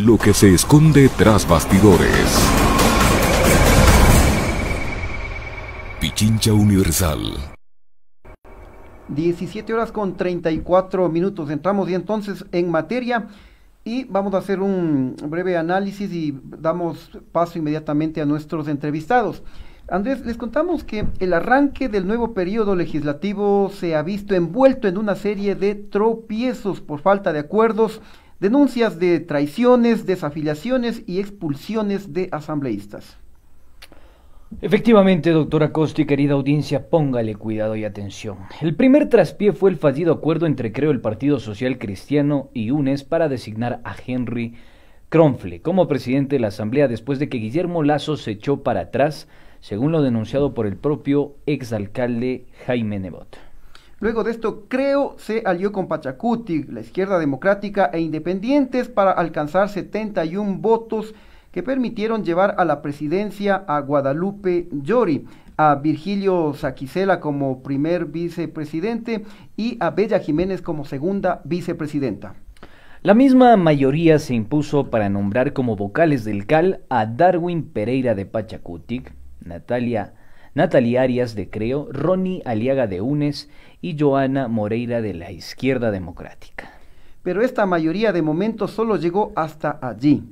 Lo que se esconde tras bastidores. Pichincha Universal. 17 horas con 34 minutos. Entramos ya entonces en materia y vamos a hacer un breve análisis y damos paso inmediatamente a nuestros entrevistados. Andrés, les contamos que el arranque del nuevo periodo legislativo se ha visto envuelto en una serie de tropiezos por falta de acuerdos, denuncias de traiciones, desafiliaciones y expulsiones de asambleístas. Efectivamente, doctora Costa y querida audiencia, póngale cuidado y atención. El primer traspié fue el fallido acuerdo entre, creo, el Partido Social Cristiano y UNES para designar a Henry Kronfle como presidente de la Asamblea después de que Guillermo Lasso se echó para atrás, según lo denunciado por el propio exalcalde Jaime Nebot. Luego de esto, Creo se alió con Pachacuti, la Izquierda Democrática e Independientes para alcanzar 71 votos que permitieron llevar a la presidencia a Guadalupe Llori, a Virgilio Saquicela como primer vicepresidente y a Bella Jiménez como segunda vicepresidenta. La misma mayoría se impuso para nombrar como vocales del CAL a Darwin Pereira de Pachacutic, Natalia Arias de Creo, Ronnie Aliaga de UNES y Joana Moreira de la Izquierda Democrática. Pero esta mayoría de momento solo llegó hasta allí.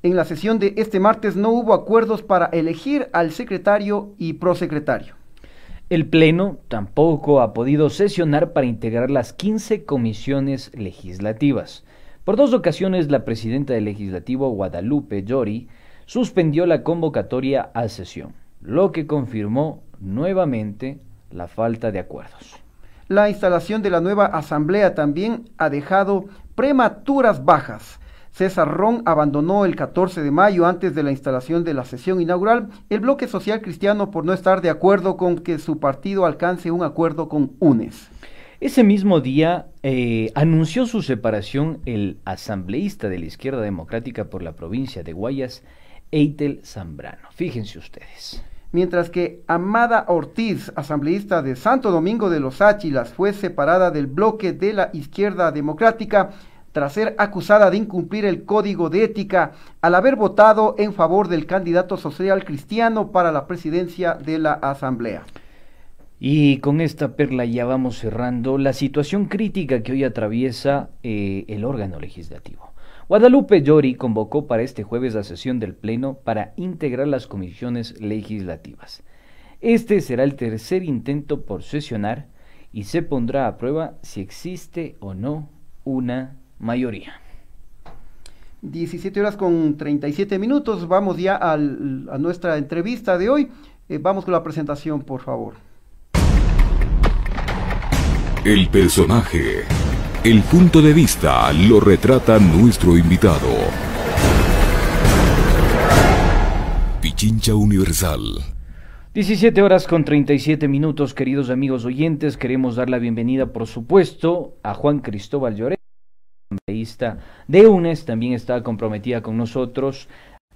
En la sesión de este martes no hubo acuerdos para elegir al secretario y prosecretario. El Pleno tampoco ha podido sesionar para integrar las 15 comisiones legislativas. Por 2 ocasiones la presidenta del Legislativo, Guadalupe Llori, suspendió la convocatoria a sesión, lo que confirmó nuevamente la falta de acuerdos. La instalación de la nueva asamblea también ha dejado prematuras bajas. César Ron abandonó el 14 de mayo antes de la instalación de la sesión inaugural el bloque social cristiano por no estar de acuerdo con que su partido alcance un acuerdo con UNES. Ese mismo día anunció su separación el asambleísta de la Izquierda Democrática por la provincia de Guayas, Eitel Zambrano. Fíjense ustedes. Mientras que Amada Ortiz, asambleísta de Santo Domingo de los Áchilas, fue separada del bloque de la Izquierda Democrática tras ser acusada de incumplir el código de ética al haber votado en favor del candidato social cristiano para la presidencia de la Asamblea. Y con esta perla ya vamos cerrando la situación crítica que hoy atraviesa el órgano legislativo. Guadalupe Llori convocó para este jueves la sesión del Pleno para integrar las comisiones legislativas. Este será el tercer intento por sesionar y se pondrá a prueba si existe o no una mayoría. 17 horas con 37 minutos, vamos ya a nuestra entrevista de hoy. Vamos con la presentación, por favor. El personaje, el punto de vista lo retrata nuestro invitado. Pichincha Universal. 17 horas con 37 minutos, queridos amigos oyentes. Queremos dar la bienvenida, por supuesto, a Juan Cristóbal Lloret, asambleísta de UNES. También está comprometida con nosotros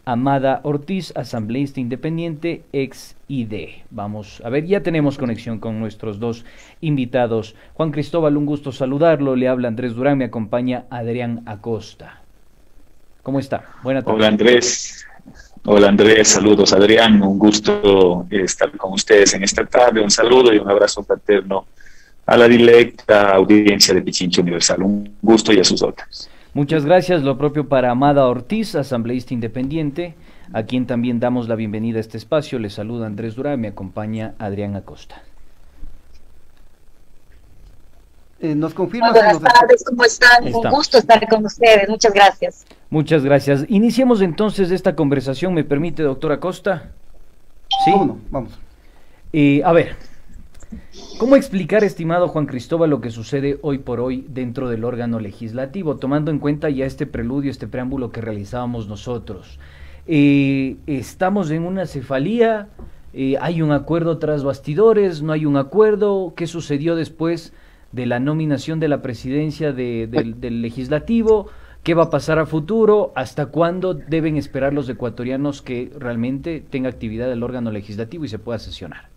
Amada Ortiz, asambleísta independiente, ex ID. Vamos a ver, ya tenemos conexión con nuestros dos invitados. Juan Cristóbal, un gusto saludarlo. Le habla Andrés Durán, me acompaña Adrián Acosta. ¿Cómo está? Buenas tardes. Hola Andrés. Hola Andrés, saludos Adrián. Un gusto estar con ustedes en esta tarde. Un saludo y un abrazo fraterno a la directa audiencia de Pichincha Universal. Un gusto y a sus órdenes. Muchas gracias, lo propio para Amada Ortiz, asambleísta independiente, a quien también damos la bienvenida a este espacio. Le saluda Andrés Durán, me acompaña Adrián Acosta. ¿Nos confirma? Buenas tardes, ¿cómo están? Un gusto estar con ustedes, muchas gracias. Muchas gracias. Iniciemos entonces esta conversación, ¿me permite, doctora Acosta? Sí. ¿Cómo no? Vamos. A ver, ¿cómo explicar, estimado Juan Cristóbal, lo que sucede hoy por hoy dentro del órgano legislativo, tomando en cuenta ya este preludio, este preámbulo que realizábamos nosotros? Estamos en una cefalía, hay un acuerdo tras bastidores, no hay un acuerdo. ¿Qué sucedió después de la nominación de la presidencia del legislativo? ¿Qué va a pasar a futuro? ¿Hasta cuándo deben esperar los ecuatorianos que realmente tenga actividad el órgano legislativo y se pueda sesionar?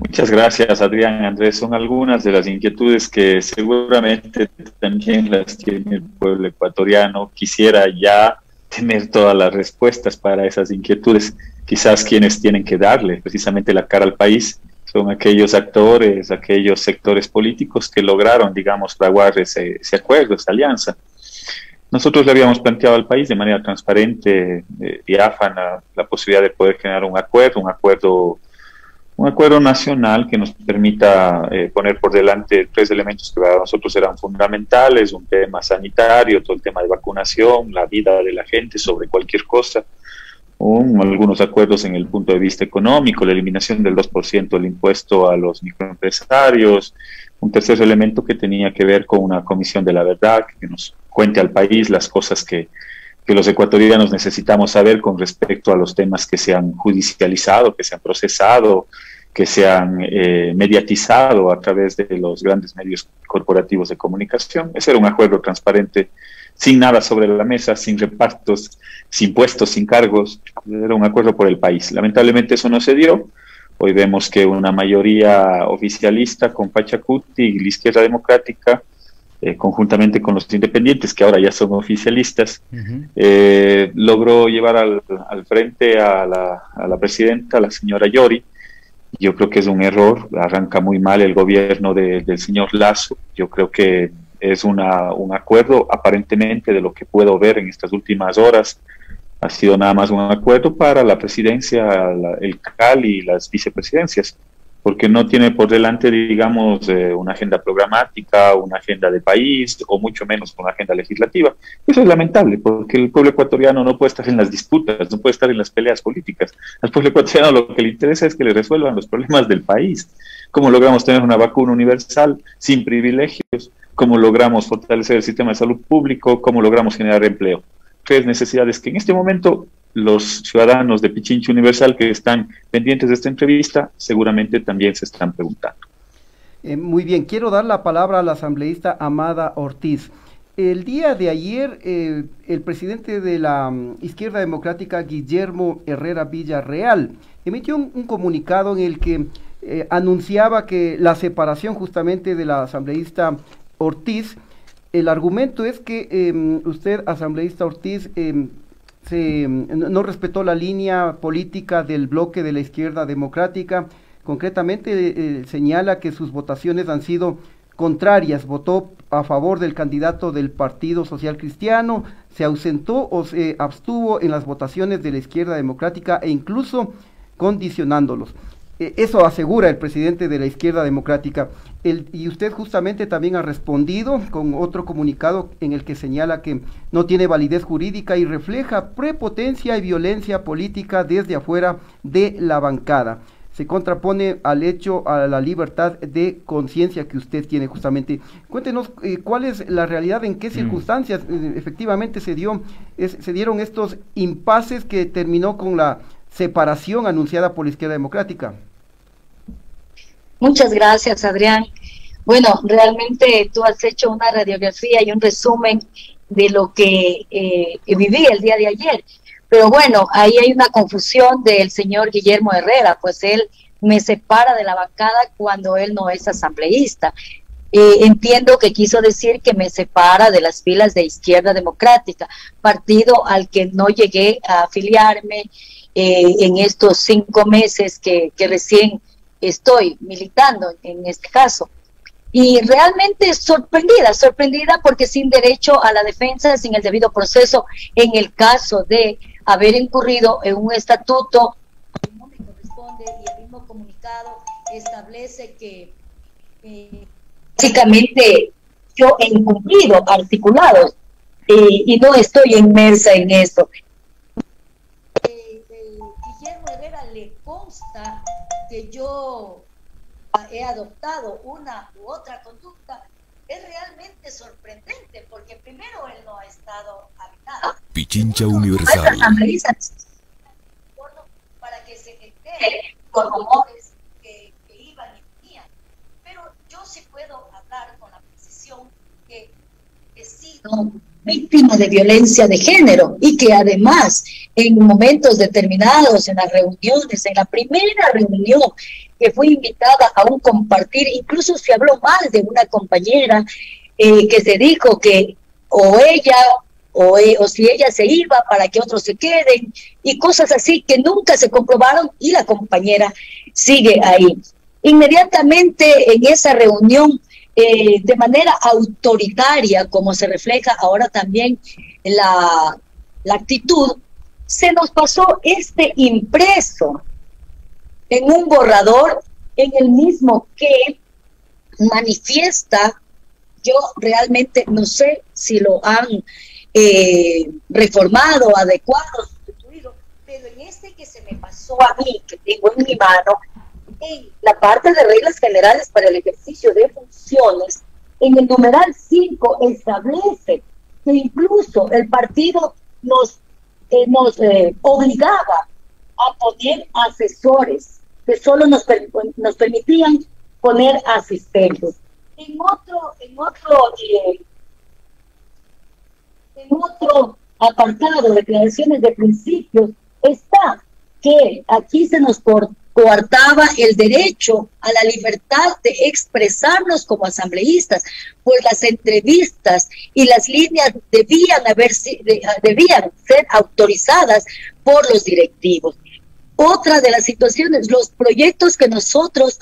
Muchas gracias, Adrián. Andrés, son algunas de las inquietudes que seguramente también las tiene el pueblo ecuatoriano. Quisiera ya tener todas las respuestas para esas inquietudes. Quizás quienes tienen que darle precisamente la cara al país son aquellos actores, aquellos sectores políticos que lograron, digamos, fraguar ese acuerdo, esa alianza. Nosotros le habíamos planteado al país de manera transparente, diáfana, la posibilidad de poder generar un acuerdo nacional que nos permita poner por delante tres elementos que para nosotros eran fundamentales: un tema sanitario, todo el tema de vacunación, la vida de la gente sobre cualquier cosa, algunos acuerdos en el punto de vista económico, la eliminación del 2% del impuesto a los microempresarios, un tercer elemento que tenía que ver con una comisión de la verdad que nos cuente al país las cosas que los ecuatorianos necesitamos saber con respecto a los temas que se han judicializado, que se han procesado, que se han mediatizado a través de los grandes medios corporativos de comunicación. Ese era un acuerdo transparente, sin nada sobre la mesa, sin repartos, sin puestos, sin cargos. Era un acuerdo por el país. Lamentablemente eso no se dio. Hoy vemos que una mayoría oficialista con Pachacuti y la izquierda democrática, conjuntamente con los independientes, que ahora ya son oficialistas, logró llevar al frente a la presidenta, la señora Yori. Yo creo que es un error, arranca muy mal el gobierno del señor Lasso. Yo creo que es un acuerdo, aparentemente, de lo que puedo ver en estas últimas horas, ha sido nada más un acuerdo para la presidencia, el CAL y las vicepresidencias, porque no tiene por delante, digamos, una agenda programática, una agenda de país, o mucho menos una agenda legislativa. Eso es lamentable, porque el pueblo ecuatoriano no puede estar en las disputas, no puede estar en las peleas políticas. Al pueblo ecuatoriano lo que le interesa es que le resuelvan los problemas del país. ¿Cómo logramos tener una vacuna universal sin privilegios? ¿Cómo logramos fortalecer el sistema de salud público? ¿Cómo logramos generar empleo? Tres necesidades que en este momento los ciudadanos de Pichincha Universal que están pendientes de esta entrevista seguramente también se están preguntando. Muy bien, quiero dar la palabra a la asambleísta Amada Ortiz. El día de ayer, el presidente de la Izquierda Democrática, Guillermo Herrera Villarreal, emitió un comunicado en el que anunciaba que la separación justamente de la asambleísta Ortiz. El argumento es que usted, asambleísta Ortiz, no respetó la línea política del bloque de la Izquierda Democrática. Concretamente señala que sus votaciones han sido contrarias, votó a favor del candidato del Partido Social Cristiano, se ausentó o se abstuvo en las votaciones de la Izquierda Democrática e incluso condicionándolos. Eso asegura el presidente de la Izquierda Democrática. Y usted justamente también ha respondido con otro comunicado en el que señala que no tiene validez jurídica y refleja prepotencia y violencia política desde afuera de la bancada. Se contrapone al hecho, a la libertad de conciencia que usted tiene justamente. Cuéntenos cuál es la realidad, en qué circunstancias efectivamente se dieron estos impases que terminó con la separación anunciada por la Izquierda Democrática. Muchas gracias, Adrián. Bueno, realmente tú has hecho una radiografía y un resumen de lo que viví el día de ayer. Pero bueno, ahí hay una confusión del señor Guillermo Herrera, pues él me separa de la bancada cuando él no es asambleísta. Entiendo que quiso decir que me separa de las filas de Izquierda Democrática, partido al que no llegué a afiliarme en estos 5 meses que recién estoy militando en este caso. Y realmente sorprendida porque sin derecho a la defensa, sin el debido proceso, en el caso de haber incurrido en un estatuto que no me corresponde, y el mismo comunicado establece que básicamente yo he incumplido articulados y no estoy inmersa en esto. Guillermo Herrera le consta que yo he adoptado una u otra conducta. Es realmente sorprendente porque primero él no ha estado habitado. Pichincha Universal. Para que se entere con rumores que iban y venían. Pero yo sí puedo hablar con la precisión que he sido víctima de violencia de género y que además en momentos determinados, en las reuniones, en la primera reunión que fui invitada a un compartir, incluso se habló mal de una compañera que se dijo que o ella o si ella se iba para que otros se queden y cosas así que nunca se comprobaron y la compañera sigue ahí. Inmediatamente en esa reunión, de manera autoritaria, como se refleja ahora también la actitud, se nos pasó este impreso en un borrador en el mismo que manifiesta, yo realmente no sé si lo han reformado, adecuado, sustituido, pero en este que se me pasó a mí, que tengo en mi mano, en la parte de reglas generales para el ejercicio de funciones, en el numeral 5 establece que incluso el partido nos obligaba a poner asesores, que solo nos permitían poner asistentes. En otro apartado, declaraciones de principios, está que aquí se nos coartaba el derecho a la libertad de expresarnos como asambleístas, pues las entrevistas y las líneas debían ser autorizadas por los directivos. Otra de las situaciones, los proyectos que nosotros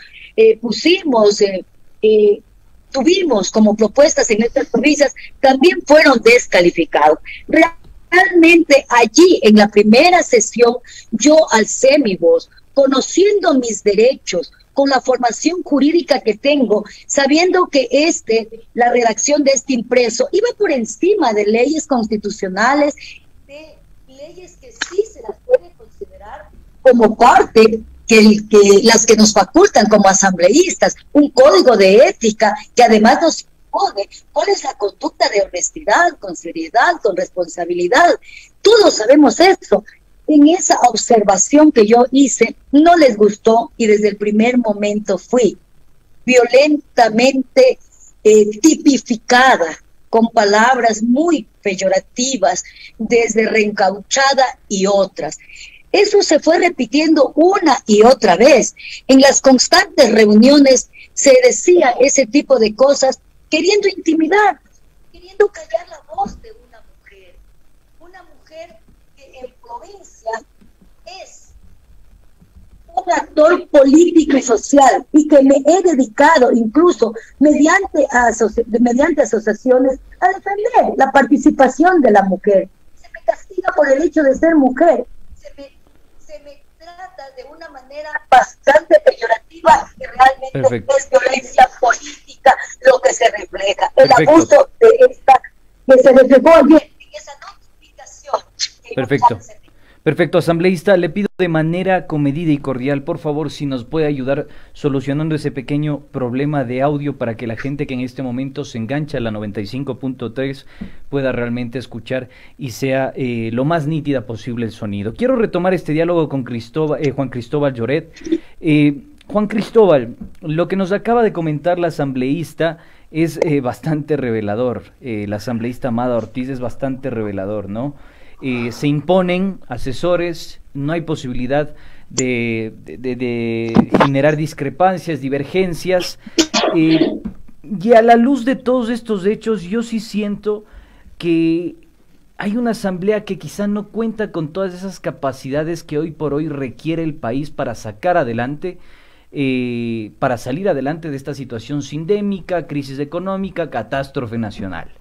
tuvimos como propuestas en estas provincias también fueron descalificados. Realmente allí en la primera sesión yo alcé mi voz, conociendo mis derechos, con la formación jurídica que tengo, sabiendo que la redacción de este impreso iba por encima de leyes constitucionales, de leyes que sí se las puede considerar como parte que las que nos facultan como asambleístas, un código de ética que además nos impone cuál es la conducta de honestidad, con seriedad, con responsabilidad. Todos sabemos eso. En esa observación que yo hice, no les gustó y desde el primer momento fui violentamente tipificada con palabras muy peyorativas, desde reencauchada y otras. Eso se fue repitiendo una y otra vez. En las constantes reuniones se decía ese tipo de cosas, queriendo intimidar, queriendo callar la voz de una mujer que en provincia es un actor político y social y que me he dedicado incluso mediante asociaciones a defender la participación de la mujer. Se me castiga por el hecho de ser mujer, se me trata de una manera bastante peyorativa y realmente Perfecto. Es violencia política lo que se refleja. El Perfecto. abuso de esta que se reflejó ayer en esa notificación. Perfecto. Perfecto, asambleísta, le pido de manera comedida y cordial, por favor, si nos puede ayudar solucionando ese pequeño problema de audio para que la gente que en este momento se engancha a la 95.3 pueda realmente escuchar y sea lo más nítida posible el sonido. Quiero retomar este diálogo con Juan Cristóbal Lloret. Juan Cristóbal, lo que nos acaba de comentar la asambleísta es bastante revelador. La asambleísta Amada Ortiz es bastante revelador, ¿no? Se imponen asesores, no hay posibilidad de generar discrepancias, divergencias, y a la luz de todos estos hechos yo sí siento que hay una asamblea que quizá no cuenta con todas esas capacidades que hoy por hoy requiere el país para sacar adelante, para salir adelante de esta situación sindémica, crisis económica, catástrofe nacional.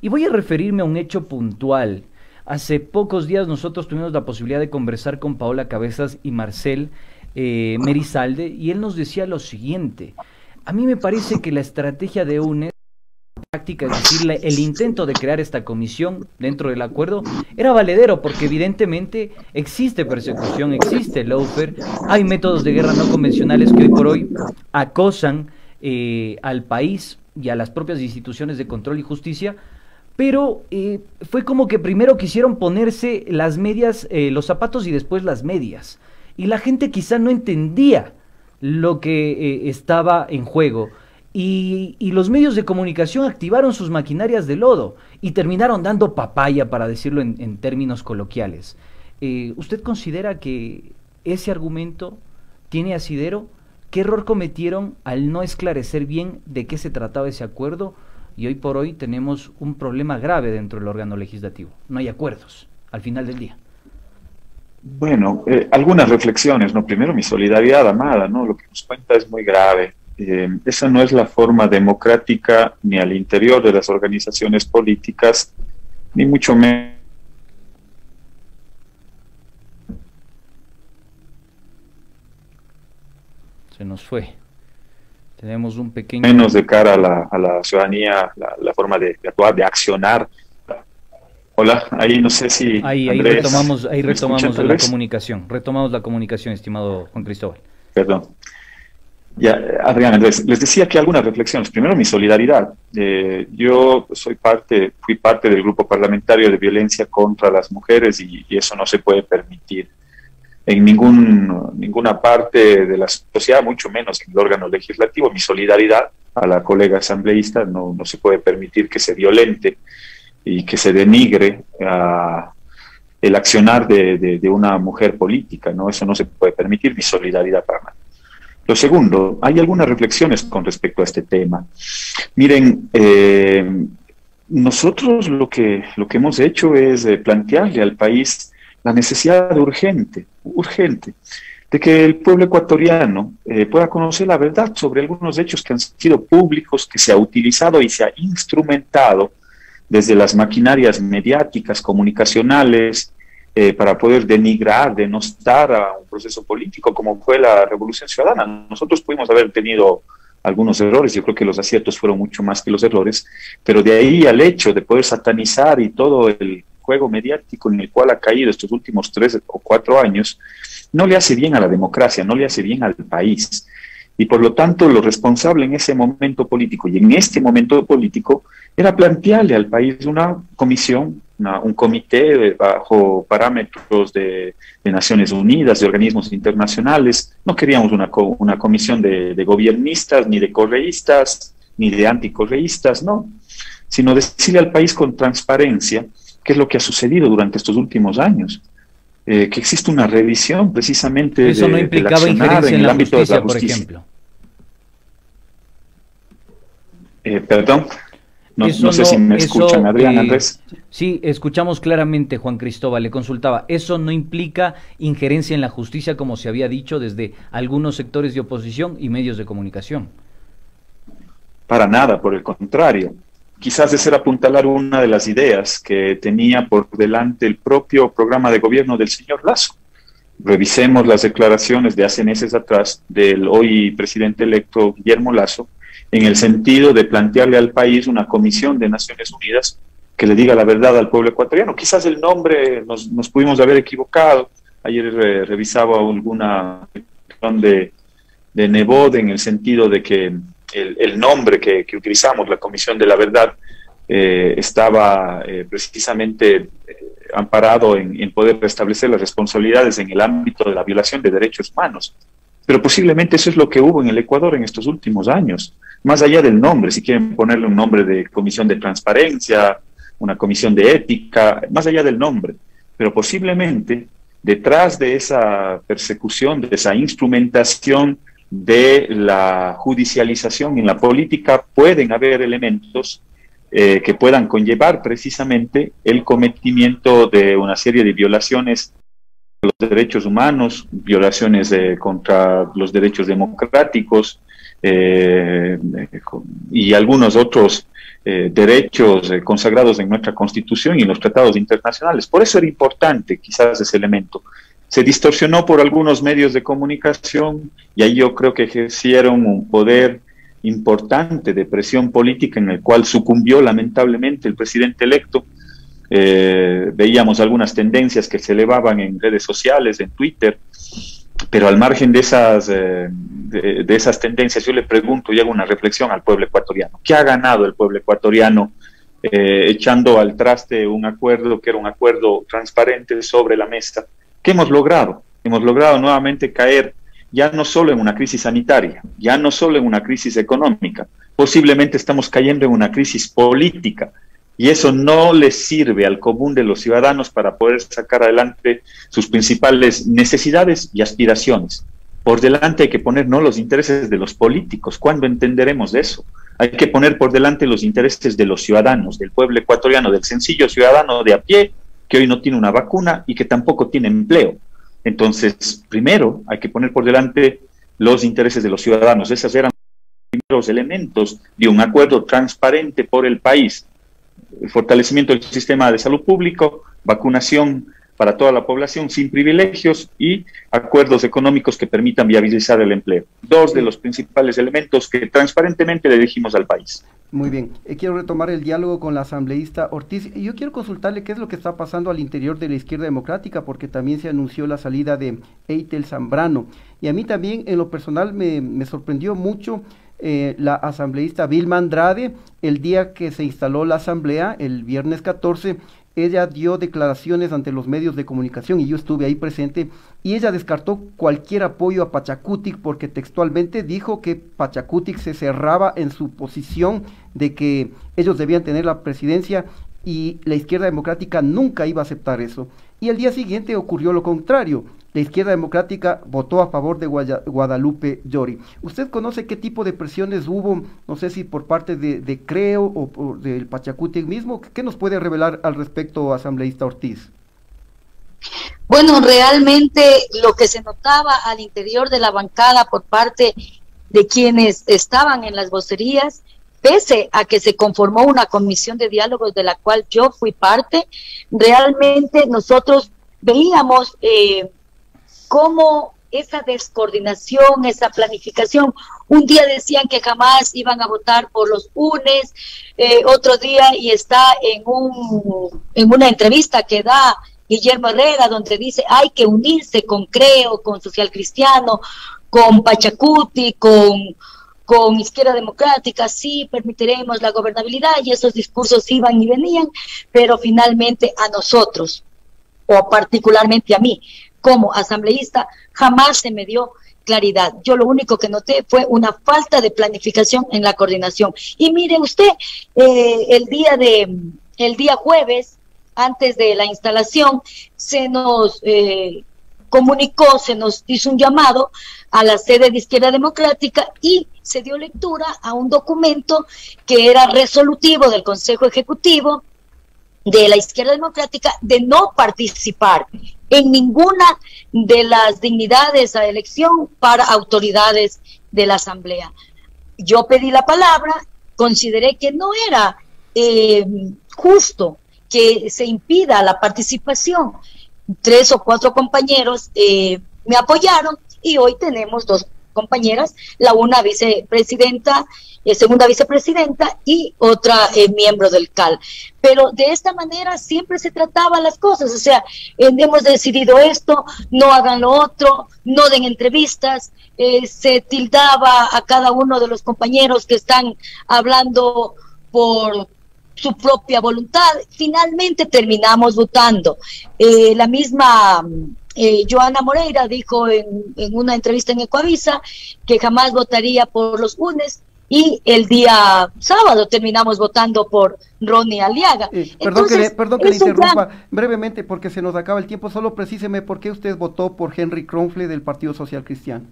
Y voy a referirme a un hecho puntual. Hace pocos días nosotros tuvimos la posibilidad de conversar con Paola Cabezas y Marcel Merizalde, y él nos decía lo siguiente: a mí me parece que la estrategia de UNES práctica, es decir, el intento de crear esta comisión dentro del acuerdo, era valedero, porque evidentemente existe persecución, existe lawfare, hay métodos de guerra no convencionales que hoy por hoy acosan al país y a las propias instituciones de control y justicia. Pero fue como que primero quisieron ponerse las medias, los zapatos y después las medias. Y la gente quizá no entendía lo que estaba en juego. y los medios de comunicación activaron sus maquinarias de lodo y terminaron dando papaya, para decirlo en términos coloquiales. ¿Usted considera que ese argumento tiene asidero? ¿Qué error cometieron al no esclarecer bien de qué se trataba ese acuerdo? Y hoy por hoy tenemos un problema grave dentro del órgano legislativo. No hay acuerdos al final del día. Bueno, algunas reflexiones, ¿no? Primero, mi solidaridad, Amada, ¿no? Lo que nos cuenta es muy grave. Esa no es la forma democrática ni al interior de las organizaciones políticas, ni mucho menos. Se nos fue. Tenemos un pequeño... Menos de cara a la ciudadanía, la forma de actuar, de accionar. Hola, ahí no sé si... Ahí Andrés, retomamos la vez? comunicación. Retomamos la comunicación, estimado Juan Cristóbal. Perdón. Ya, Adrián, Andrés, les decía que algunas reflexiones. Primero, mi solidaridad. Yo fui parte del grupo parlamentario de violencia contra las mujeres y eso no se puede permitir en ninguna parte de la sociedad, mucho menos en el órgano legislativo. Mi solidaridad a la colega asambleísta, no se puede permitir que se violente y que se denigre el accionar de una mujer política, ¿no? Eso no se puede permitir. Mi solidaridad para nada. Lo segundo, hay algunas reflexiones con respecto a este tema. Miren, nosotros lo que hemos hecho es plantearle al país la necesidad urgente, de que el pueblo ecuatoriano pueda conocer la verdad sobre algunos hechos que han sido públicos, que se ha utilizado y se ha instrumentado desde las maquinarias mediáticas, comunicacionales, para poder denigrar, denostar a un proceso político como fue la Revolución Ciudadana. Nosotros pudimos haber tenido algunos errores, yo creo que los aciertos fueron mucho más que los errores, pero de ahí al hecho de poder satanizar y todo el juego mediático en el cual ha caído estos últimos 3 o 4 años, no le hace bien a la democracia, no le hace bien al país. Y por lo tanto, lo responsable en ese momento político y en este momento político era plantearle al país una comisión, un comité bajo parámetros de Naciones Unidas, de organismos internacionales. No queríamos una comisión de gobiernistas, ni de correístas, ni de anticorreístas, no, sino decirle al país con transparencia qué es lo que ha sucedido durante estos últimos años. Que existe una revisión precisamente eso no implicaba injerencia en la justicia, por ejemplo. Perdón, no sé si me escuchan, Adrián, Andrés. Sí, escuchamos claramente, Juan Cristóbal. Le consultaba, ¿eso no implica injerencia en la justicia, como se había dicho desde algunos sectores de oposición y medios de comunicación? Para nada, por el contrario. Quizás es apuntalar una de las ideas que tenía por delante el propio programa de gobierno del señor Lasso. Revisemos las declaraciones de hace meses atrás del hoy presidente electo Guillermo Lasso, en el sentido de plantearle al país una comisión de Naciones Unidas que le diga la verdad al pueblo ecuatoriano. Quizás el nombre nos pudimos haber equivocado. Ayer revisaba alguna de Nebot en el sentido de que el nombre que utilizamos, la Comisión de la Verdad, estaba precisamente amparado en poder restablecer las responsabilidades en el ámbito de la violación de derechos humanos. Pero posiblemente eso es lo que hubo en el Ecuador en estos últimos años. Más allá del nombre, si quieren ponerle un nombre de comisión de transparencia, una comisión de ética, más allá del nombre. Pero posiblemente detrás de esa persecución, de esa instrumentación de la judicialización en la política, pueden haber elementos que puedan conllevar precisamente el cometimiento de una serie de violaciones de los derechos humanos, violaciones contra los derechos democráticos y algunos otros derechos consagrados en nuestra Constitución y en los tratados internacionales. Por eso era importante quizás ese elemento. Se distorsionó por algunos medios de comunicación y ahí yo creo que ejercieron un poder importante de presión política en el cual sucumbió lamentablemente el presidente electo. Veíamos algunas tendencias que se elevaban en redes sociales, en Twitter, pero al margen de esas tendencias yo le pregunto y hago una reflexión al pueblo ecuatoriano. ¿Qué ha ganado el pueblo ecuatoriano echando al traste un acuerdo que era un acuerdo transparente sobre la mesa? ¿Qué hemos logrado? Hemos logrado nuevamente caer ya no solo en una crisis sanitaria, ya no solo en una crisis económica, posiblemente estamos cayendo en una crisis política y eso no les sirve al común de los ciudadanos para poder sacar adelante sus principales necesidades y aspiraciones. Por delante hay que poner no los intereses de los políticos. ¿Cuándo entenderemos de eso? Hay que poner por delante los intereses de los ciudadanos, del pueblo ecuatoriano, del sencillo ciudadano de a pie, que hoy no tiene una vacuna y que tampoco tiene empleo. Entonces, primero hay que poner por delante los intereses de los ciudadanos. Esos eran los primeros elementos de un acuerdo transparente por el país. El fortalecimiento del sistema de salud público, vacunación para toda la población sin privilegios y acuerdos económicos que permitan viabilizar el empleo. Dos de los principales elementos que transparentemente le dijimos al país. Muy bien, quiero retomar el diálogo con la asambleísta Ortiz y yo quiero consultarle qué es lo que está pasando al interior de la izquierda democrática, porque también se anunció la salida de Eitel Zambrano y a mí también en lo personal me sorprendió mucho la asambleísta Vilma Andrade. El día que se instaló la asamblea, el viernes 14, ella dio declaraciones ante los medios de comunicación y yo estuve ahí presente y ella descartó cualquier apoyo a Pachacutic porque textualmente dijo que Pachacutic se cerraba en su posición de que ellos debían tener la presidencia y la izquierda democrática nunca iba a aceptar eso. Y el día siguiente ocurrió lo contrario. La izquierda democrática votó a favor de Guadalupe Llori. ¿Usted conoce qué tipo de presiones hubo, no sé si por parte de Creo o del Pachacutic mismo? ¿Qué nos puede revelar al respecto, asambleísta Ortiz? Bueno, realmente lo que se notaba al interior de la bancada por parte de quienes estaban en las vocerías, pese a que se conformó una comisión de diálogos de la cual yo fui parte, realmente nosotros veíamos cómo esa descoordinación, esa planificación, un día decían que jamás iban a votar por los UNES, otro día y está en una entrevista que da Guillermo Herrera, donde dice hay que unirse con Creo, con Social Cristiano, con Pachacuti, con Izquierda Democrática, sí permitiremos la gobernabilidad, y esos discursos iban y venían, pero finalmente a nosotros, o particularmente a mí, como asambleísta, jamás se me dio claridad. Yo lo único que noté fue una falta de planificación en la coordinación. Y mire usted, el día jueves, antes de la instalación, se nos comunicó, se nos hizo un llamado a la sede de Izquierda Democrática y se dio lectura a un documento que era resolutivo del Consejo Ejecutivo de la Izquierda Democrática de no participar en ninguna de las dignidades a elección para autoridades de la Asamblea. Yo pedí la palabra, consideré que no era justo que se impida la participación. 3 o 4 compañeros me apoyaron y hoy tenemos 2 compañeras, la una vicepresidenta, segunda vicepresidenta y otra miembro del CAL. Pero de esta manera siempre se trataban las cosas, o sea, hemos decidido esto, no hagan lo otro, no den entrevistas, se tildaba a cada uno de los compañeros que están hablando por su propia voluntad. Finalmente terminamos votando. La misma Joana Moreira dijo en una entrevista en Ecoavisa que jamás votaría por los UNES y el día sábado terminamos votando por Ronnie Aliaga. Perdón que le interrumpa brevemente porque se nos acaba el tiempo, solo precíseme por qué usted votó por Henry Kronfle del Partido Social Cristiano.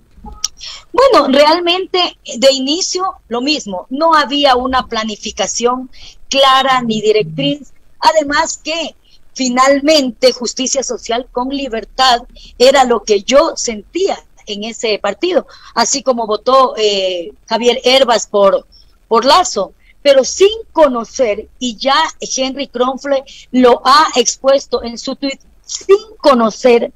Bueno, realmente de inicio lo mismo, no había una planificación clara ni directriz, además que finalmente justicia social con libertad era lo que yo sentía en ese partido, así como votó Javier Herbas por Lazo, pero sin conocer, y ya Henry Kronfle lo ha expuesto en su tweet, sin conocer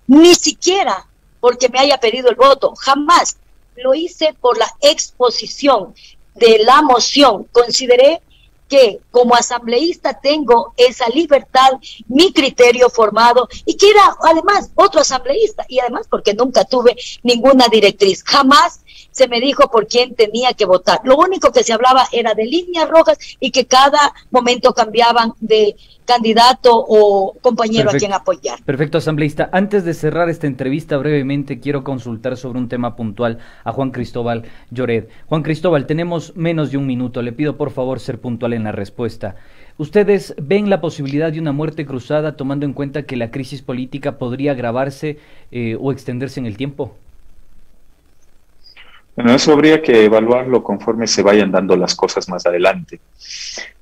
ni siquiera porque me haya pedido el voto, jamás, lo hice por la exposición de la moción. Consideré que como asambleísta tengo esa libertad, mi criterio formado, y que era además otro asambleísta, y además porque nunca tuve ninguna directriz, jamás se me dijo por quién tenía que votar. Lo único que se hablaba era de líneas rojas y que cada momento cambiaban de candidato o compañero. Perfecto. A quien apoyar. Perfecto, asambleísta. Antes de cerrar esta entrevista brevemente, quiero consultar sobre un tema puntual a Juan Cristóbal Lloret. Juan Cristóbal, tenemos menos de un minuto. Le pido por favor ser puntual en la respuesta. ¿Ustedes ven la posibilidad de una muerte cruzada tomando en cuenta que la crisis política podría agravarse o extenderse en el tiempo? Bueno, eso habría que evaluarlo conforme se vayan dando las cosas más adelante.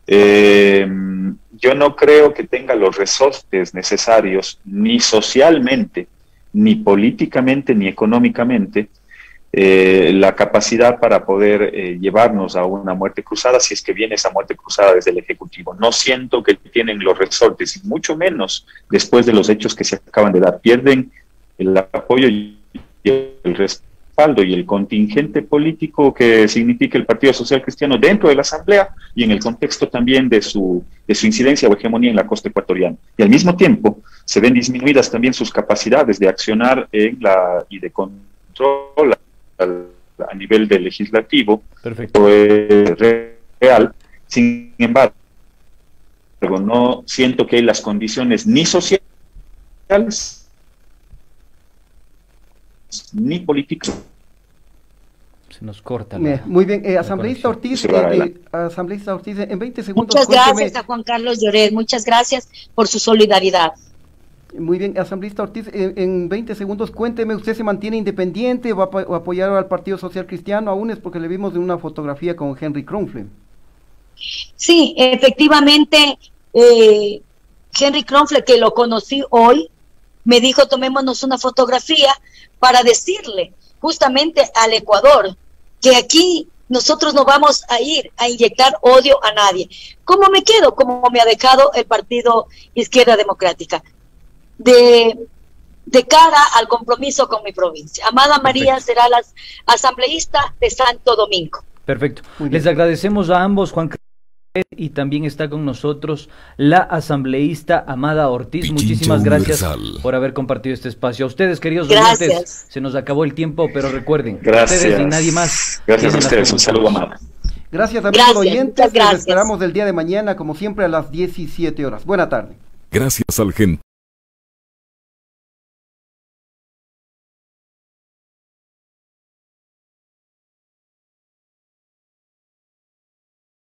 Yo no creo que tenga los resortes necesarios, ni socialmente, ni políticamente, ni económicamente, la capacidad para poder llevarnos a una muerte cruzada, si es que viene esa muerte cruzada desde el Ejecutivo. No siento que tienen los resortes, y mucho menos después de los hechos que se acaban de dar. Pierden el apoyo y el respaldo y el contingente político que significa el Partido Social Cristiano dentro de la Asamblea y en el contexto también de su incidencia o hegemonía en la costa ecuatoriana. Y al mismo tiempo se ven disminuidas también sus capacidades de accionar y de control a nivel del legislativo. Perfecto. Real. Sin embargo, no siento que hay las condiciones ni sociales ni político. Se nos corta. Muy bien, asambleísta Ortiz, asambleísta Ortiz, en 20 segundos. Muchas gracias a Juan Carlos Lloret, muchas gracias por su solidaridad. Muy bien, asambleísta Ortiz, en 20 segundos, cuénteme, ¿usted se mantiene independiente? ¿Va a apoyar al Partido Social Cristiano? Aún es porque le vimos en una fotografía con Henry Kronfle. Sí, efectivamente, Henry Kronfle, que lo conocí hoy, me dijo tomémonos una fotografía para decirle justamente al Ecuador que aquí nosotros no vamos a ir a inyectar odio a nadie. ¿Cómo me quedo? Como me ha dejado el Partido Izquierda Democrática. De cara al compromiso con mi provincia. Amada María será la asambleísta de Santo Domingo. Perfecto. Les agradecemos a ambos, Juan Cristóbal, y también está con nosotros la asambleísta Amada Ortiz. Muchísimas gracias por haber compartido este espacio. A ustedes, queridos oyentes, se nos acabó el tiempo, pero recuerden, ustedes y nadie más. Gracias a ustedes, un saludo, Amada. Gracias, amigos oyentes. Les esperamos el día de mañana, como siempre, a las 17 horas. Buena tarde. Gracias al